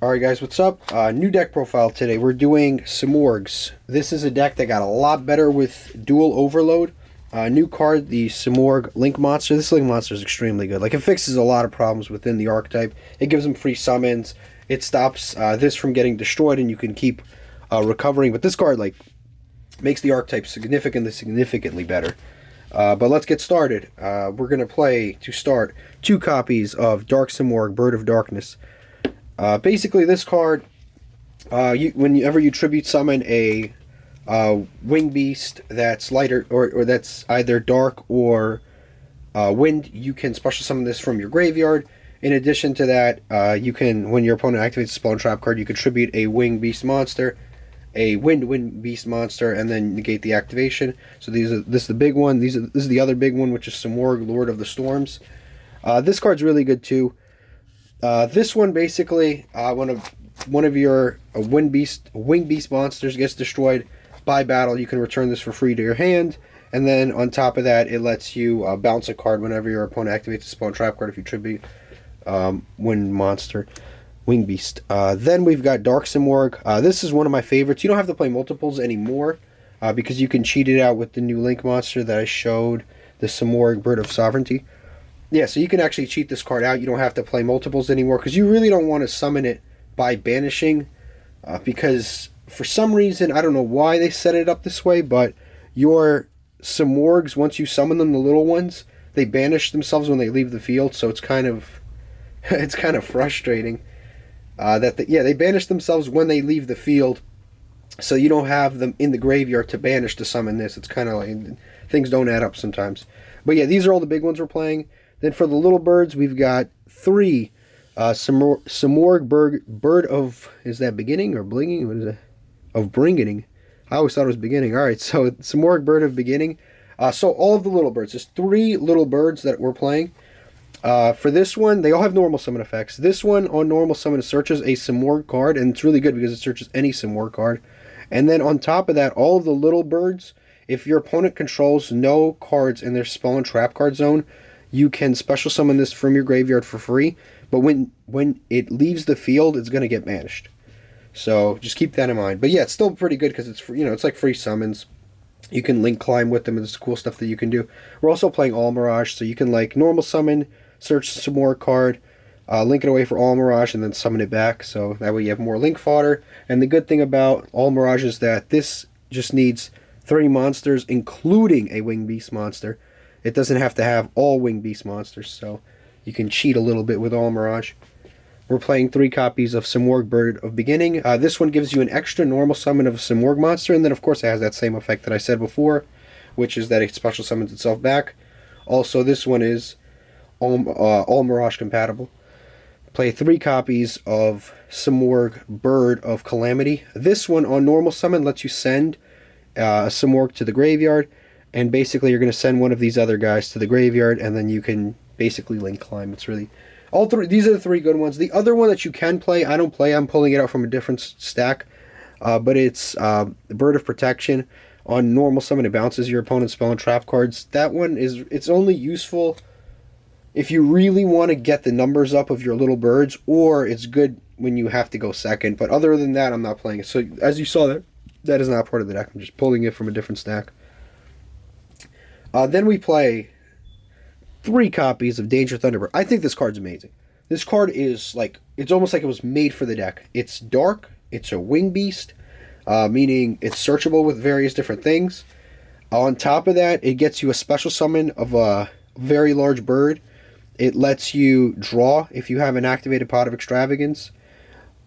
Alright guys, what's up? New deck profile today. We're doing Simorghs. This is a deck that got a lot better with Duel Overload. New card, the Simorgh Link Monster. This Link Monster is extremely good. Like, it fixes a lot of problems within the archetype. It gives them free summons. It stops this from getting destroyed, and you can keep recovering. But this card, like, makes the archetype significantly better. But let's get started. We're going to play, to start, 2 copies of Dark Simorgh, Bird of Darkness. Basically, this card, whenever you tribute summon a wing beast that's lighter, or that's either dark or wind, you can special summon this from your graveyard. In addition to that, you can, when your opponent activates a spell and trap card, you can tribute a wing beast monster, a wind beast monster, and then negate the activation. So this is the big one. This is the other big one, which is Simorgh, Lord of the Storms. This card's really good too. This one, basically, when one of your wing beast monsters gets destroyed by battle, you can return this for free to your hand. And then on top of that, it lets you bounce a card whenever your opponent activates a spell and trap card if you tribute wing beast. Then we've got Dark Simorgh. This is one of my favorites. You don't have to play multiples anymore because you can cheat it out with the new Link monster that I showed, the Simorgh Bird of Sovereignty. Yeah, so you can actually cheat this card out. You don't have to play multiples anymore because you really don't want to summon it by banishing because for some reason, I don't know why they set it up this way, but your Simorghs, once you summon them, the little ones, they banish themselves when they leave the field, so it's kind of frustrating they banish themselves when they leave the field, so you don't have them in the graveyard to banish to summon this. It's kind of like things don't add up sometimes. But yeah, these are all the big ones we're playing. Then for the little birds, we've got 3 Simorgh Bird of, is that beginning or blinging? What is it? Of Bringeting. I always thought it was beginning. Alright, so Simorgh Bird of Beginning. So all of the little birds. There's 3 little birds that we're playing. For this one, they all have normal summon effects. This one on normal summon searches a Simorgh card, and it's really good because it searches any Simorgh card. And then on top of that, all of the little birds, if your opponent controls no cards in their spell and trap card zone, you can special summon this from your graveyard for free, but when it leaves the field, it's going to get banished. So just keep that in mind. But yeah, it's still pretty good because it's, it's like free summons. You can link climb with them, and there's cool stuff that you can do. We're also playing All Mirage, so you can like normal summon, search some more card, link it away for All Mirage, and then summon it back. So that way you have more link fodder. And the good thing about All Mirage is that this just needs 3 monsters, including a Wing Beast monster. It doesn't have to have all Wing Beast monsters, so you can cheat a little bit with All Mirage. We're playing 3 copies of Simorgh Bird of Beginning. This one gives you an extra normal summon of a Simorgh monster, and then of course it has that same effect that I said before, which is that it special summons itself back. Also, this one is All Mirage compatible. Play 3 copies of Simorgh Bird of Calamity. This one on normal summon lets you send a Simorgh to the graveyard, and basically you're going to send one of these other guys to the graveyard, and then you can basically link climb. It's really all 3. These are the 3 good ones. The other one that you can play, I don't play. I'm pulling it out from a different stack, but it's the Bird of Protection. On normal summon, it bounces your opponent's spell and trap cards. That one it's only useful if you really want to get the numbers up of your little birds, or it's good when you have to go second. But other than that, I'm not playing it. So as you saw, that is not part of the deck. I'm just pulling it from a different stack. Then we play 3 copies of Danger Thunderbird. I think this card's amazing. This card is like, it's almost like it was made for the deck. It's dark. It's a wing beast, meaning it's searchable with various different things. On top of that, it gets you a special summon of a very large bird. It lets you draw if you have an activated Pot of Extravagance.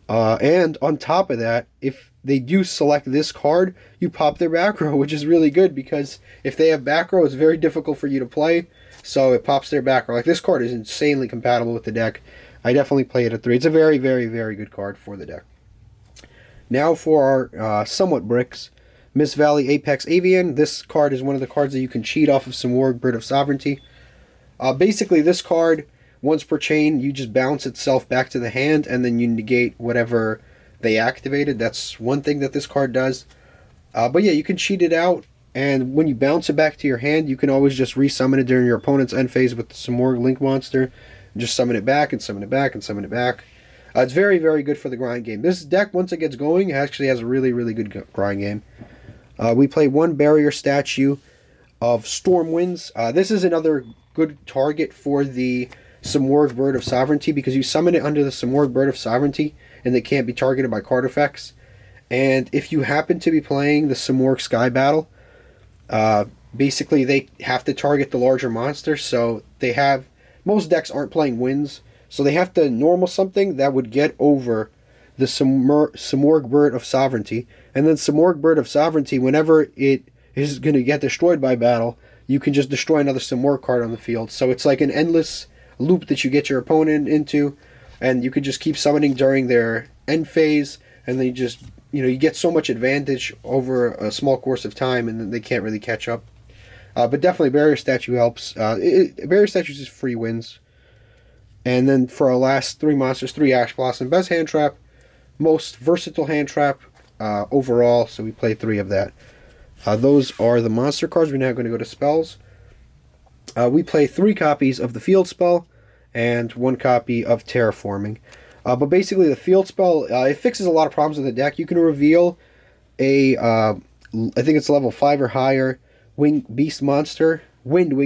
And on top of that, if they do select this card, you pop their back row, which is really good because if they have back row, it's very difficult for you to play. So it pops their back row. Like, this card is insanely compatible with the deck. I definitely play it at 3. It's a very, very, very good card for the deck. Now for our somewhat bricks. Miss Valley Apex Avian. This card is one of the cards that you can cheat off of Simorgh Bird of Sovereignty. Basically, this card, once per chain, you just bounce itself back to the hand, and then you negate whatever they activated. That's one thing that this card does. But yeah, you can cheat it out, and when you bounce it back to your hand, you can always just resummon it during your opponent's end phase with the Simorgh Link monster. Just summon it back, and summon it back, and summon it back. It's very, very good for the grind game. This deck, once it gets going, actually has a really, really good grind game. We play one barrier statue of Storm Winds. This is another good target for the Simorgh Bird of Sovereignty because you summon it under the Simorgh Bird of Sovereignty and they can't be targeted by card effects. And if you happen to be playing the Simorgh Sky Battle, basically they have to target the larger monster, so they have... Most decks aren't playing Winds, so they have to normal something that would get over the Simorgh Bird of Sovereignty. And then Simorgh Bird of Sovereignty, whenever it is going to get destroyed by battle, you can just destroy another Simorgh card on the field. So it's like an endless loop that you get your opponent into, and you can just keep summoning during their end phase, and then you just, you get so much advantage over a small course of time, and then they can't really catch up. But definitely Barrier Statue helps. Barrier Statues is free wins. And then for our last three monsters, 3 Ash Blossom. Best hand trap, most versatile hand trap overall, so we play 3 of that. Those are the monster cards. We're now going to go to spells. We play 3 copies of the field spell and 1 copy of terraforming. But basically the field spell, it fixes a lot of problems in the deck. You can reveal a, I think it's level 5 or higher, Wind Wing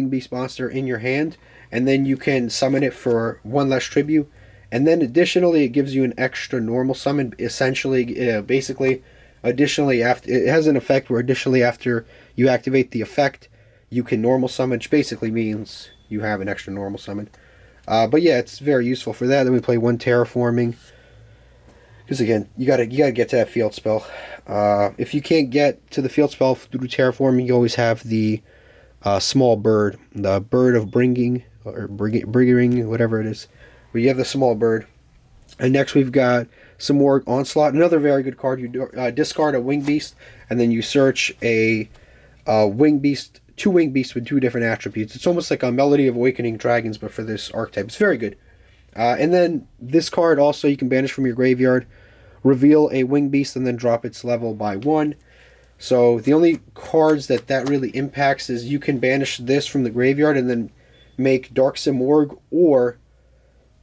Beast Monster in your hand, and then you can summon it for 1 less tribute. And then additionally, it gives you an extra normal summon. Essentially, basically, additionally, after it has an effect where additionally after you activate the effect, you can normal summon, which basically means you have an extra normal summon. But yeah, it's very useful for that. Then we play 1 terraforming, because again, you gotta get to that field spell. If you can't get to the field spell through terraforming, you always have the small bird, the bird of bringing or briggering, whatever it is. But you have the small bird. And next we've got some more Onslaught, another very good card. You discard a Wing Beast, and then you search a Wing Beast, 2 Wing Beasts with 2 different attributes. It's almost like a Melody of Awakening Dragons, but for this archetype. It's very good. And then this card also you can banish from your graveyard, reveal a Wing Beast, and then drop its level by 1. So the only cards that really impacts is you can banish this from the graveyard and then make Dark Simorgh or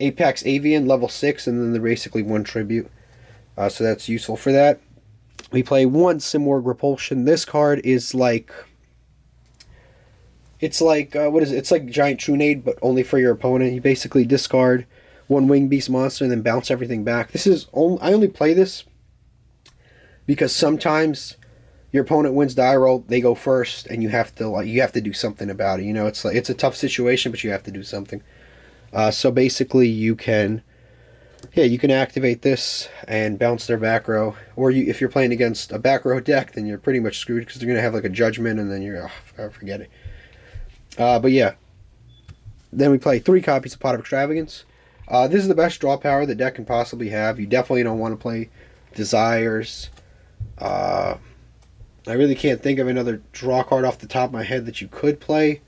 Apex Avian level 6, and then they're basically 1 tribute. So that's useful for that. We play 1 Simorgh Repulsion. This card is like... It's like, what is it? It's like Giant Trunade, but only for your opponent. You basically discard 1 Wing Beast monster and then bounce everything back. This is I only play this because sometimes your opponent wins die roll, they go first, and you have to do something about it. It's a tough situation, but you have to do something. So basically, you can activate this and bounce their back row. Or if you're playing against a back row deck, then you're pretty much screwed because they're gonna have like a judgment, and then you're forget it. But yeah, then we play 3 copies of Pot of Extravagance. This is the best draw power the deck can possibly have. You definitely don't want to play Desires. I really can't think of another draw card off the top of my head that you could play.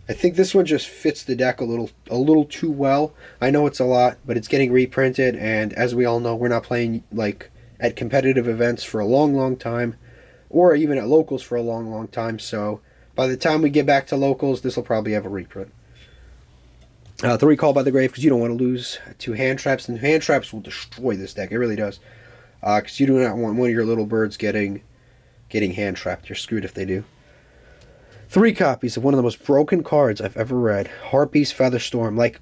I think this one just fits the deck a little too well. I know it's a lot, but it's getting reprinted, and as we all know, we're not playing like at competitive events for a long time, or even at locals for a long time. So by the time we get back to locals, this will probably have a reprint. 3 Call by the Grave, because you don't want to lose to hand traps, and hand traps will destroy this deck. It really does, because you do not want one of your little birds getting hand trapped. You're screwed if they do. 3 copies of one of the most broken cards I've ever read, Harpies Featherstorm. Like,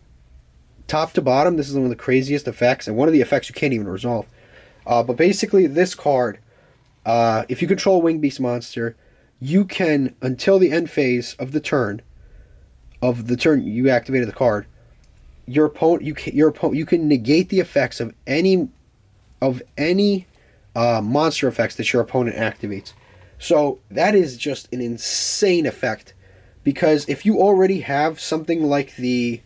top to bottom, this is one of the craziest effects, and one of the effects you can't even resolve. But basically, this card, if you control a Wing Beast monster, you can, until the end phase of the turn you activated the card, you can negate the effects of any monster effects that your opponent activates. So that is just an insane effect, because if you already have something like the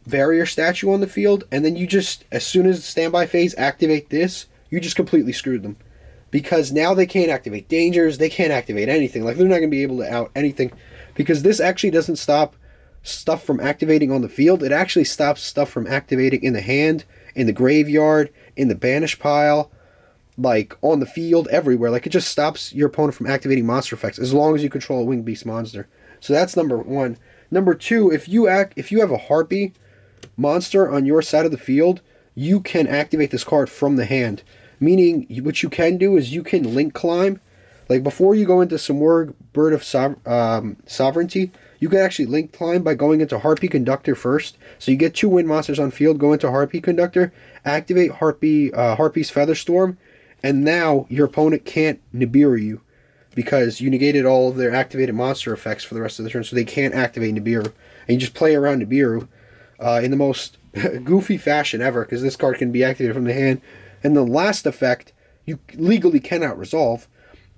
barrier statue on the field, and then you just, as soon as standby phase, activate this, you just completely screwed them. Because now they can't activate dangers, they can't activate anything. Like, they're not going to be able to out anything, because this actually doesn't stop stuff from activating on the field. It actually stops stuff from activating in the hand, in the graveyard, in the banish pile, like on the field, everywhere. Like, it just stops your opponent from activating monster effects as long as you control a Winged Beast monster. So that's number 1. Number 2, if you have a Harpy monster on your side of the field, you can activate this card from the hand. Meaning, what you can do is you can link climb. Like, before you go into Simorgh, Bird of Sovereignty, you can actually link climb by going into Harpy Conductor first. So you get 2 wind monsters on field, go into Harpy Conductor, activate Harpy's Featherstorm, and now your opponent can't Nibiru you, because you negated all of their activated monster effects for the rest of the turn, so they can't activate Nibiru. And you just play around Nibiru in the most goofy fashion ever, because this card can be activated from the hand. And the last effect, you legally cannot resolve,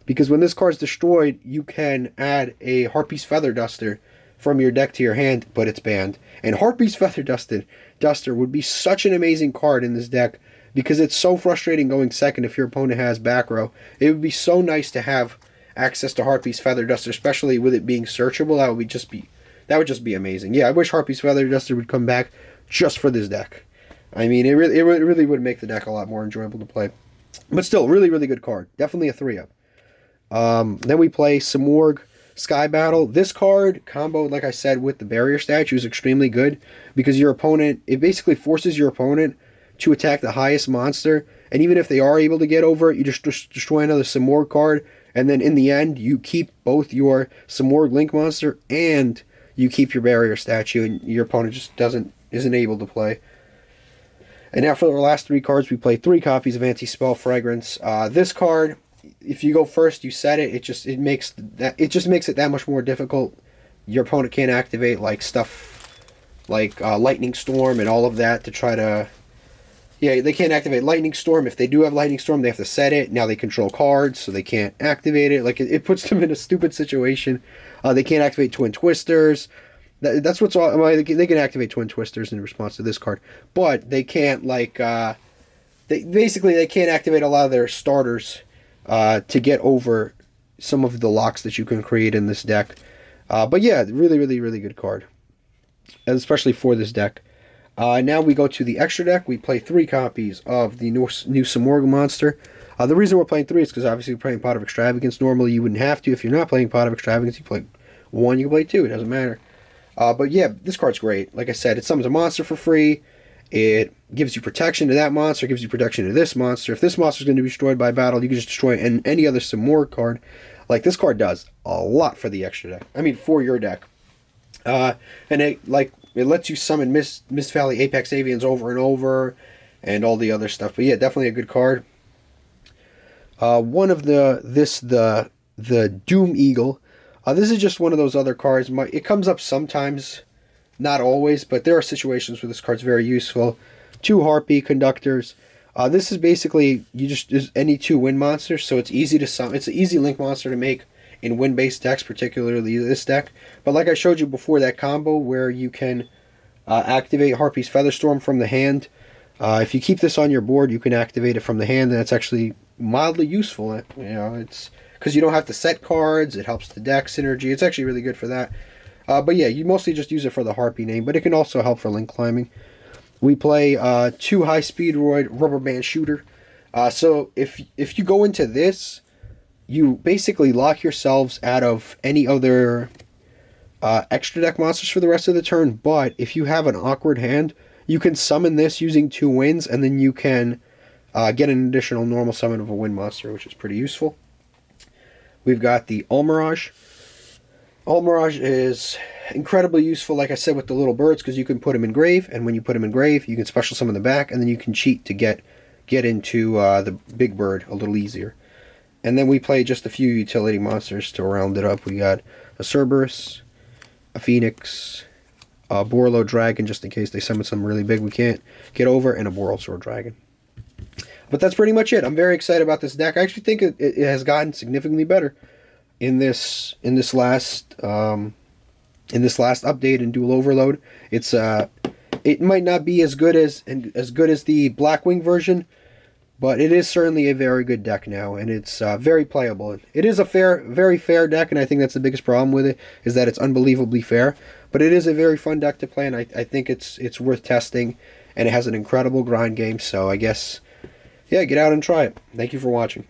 because when this card is destroyed, you can add a Harpies Feather Duster from your deck to your hand, but it's banned. And Harpies Feather Duster would be such an amazing card in this deck, because it's so frustrating going second if your opponent has back row. It would be so nice to have access to Harpies Feather Duster, especially with it being searchable. That would just be amazing. Yeah, I wish Harpies Feather Duster would come back just for this deck. I mean, it really would make the deck a lot more enjoyable to play. But still, really, really good card. Definitely a 3-up. Then we play Simorgh Sky Battle. This card, comboed, like I said, with the Barrier statue is extremely good, because your opponent, it basically forces your opponent to attack the highest monster, and even if they are able to get over it, you just destroy another Simorgh card, and then in the end, you keep both your Simorgh Link monster and you keep your Barrier statue, and your opponent just isn't able to play. And now for the last 3 cards, we play 3 copies of Anti-Spell Fragrance. This card, if you go first, you set it. It just makes it that much more difficult. Your opponent can't activate like stuff like Lightning Storm and all of that to try to. Yeah, they can't activate Lightning Storm. If they do have Lightning Storm, they have to set it. Now they control cards, so they can't activate it. Like, it puts them in a stupid situation. They can't activate Twin Twisters. That's what's all. Well, they can activate Twin Twisters in response to this card, but they can't they can't activate a lot of their starters to get over some of the locks that you can create in this deck. But yeah, really, really, really good card, and especially for this deck. Now we go to the extra deck. We play 3 copies of the new Simorgh monster. The reason we're playing 3 is because obviously we're playing Pot of Extravagance. Normally you wouldn't have to. If you're not playing Pot of Extravagance, you play 1, you can play 2. It doesn't matter. But yeah, this card's great. Like I said, it summons a monster for free. It gives you protection to that monster, gives you protection to this monster. If this monster is going to be destroyed by battle, you can just destroy any other Simorgh card. Like, this card does a lot for the extra deck. I mean, for your deck. And it lets you summon Mist Valley Apex Avians over and over, and all the other stuff. But yeah, definitely a good card. One of the Doom Eagle. This is just one of those other cards. It comes up sometimes, not always, but there are situations where this card's very useful. 2 Harpy Conductors. This is basically, just any 2 wind monsters, so it's easy to summon. It's an easy link monster to make in wind-based decks, particularly this deck. But like I showed you before, that combo where you can activate Harpy's Featherstorm from the hand. If you keep this on your board, you can activate it from the hand, and that's actually mildly useful. It's because you don't have to set cards. It helps the deck synergy. It's actually really good for that. But yeah, you mostly just use it for the Harpy name, but it can also help for link climbing. We play 2 High Speed Roid Rubber Band Shooter. So if you go into this, you basically lock yourselves out of any other extra deck monsters for the rest of the turn. But if you have an awkward hand, you can summon this using 2 winds, and then you can get an additional normal summon of a wind monster, which is pretty useful. We've got the Almirage. Almirage is incredibly useful, like I said, with the little birds, because you can put them in grave, and when you put them in grave, you can special summon the back, and then you can cheat to get into the big bird a little easier. And then we play just a few utility monsters to round it up. We got a Cerberus, a Phoenix, a Borlo Dragon, just in case they summon something really big we can't get over, and a Borlsword Dragon. But that's pretty much it. I'm very excited about this deck. I actually think it has gotten significantly better in this last update in Duel Overload. It might not be as good as the Blackwing version, but it is certainly a very good deck now, and it's very playable. It is a very fair deck, and I think that's the biggest problem with it, is that it's unbelievably fair. But it is a very fun deck to play, and I think it's worth testing, and it has an incredible grind game. So I guess, yeah, get out and try it. Thank you for watching.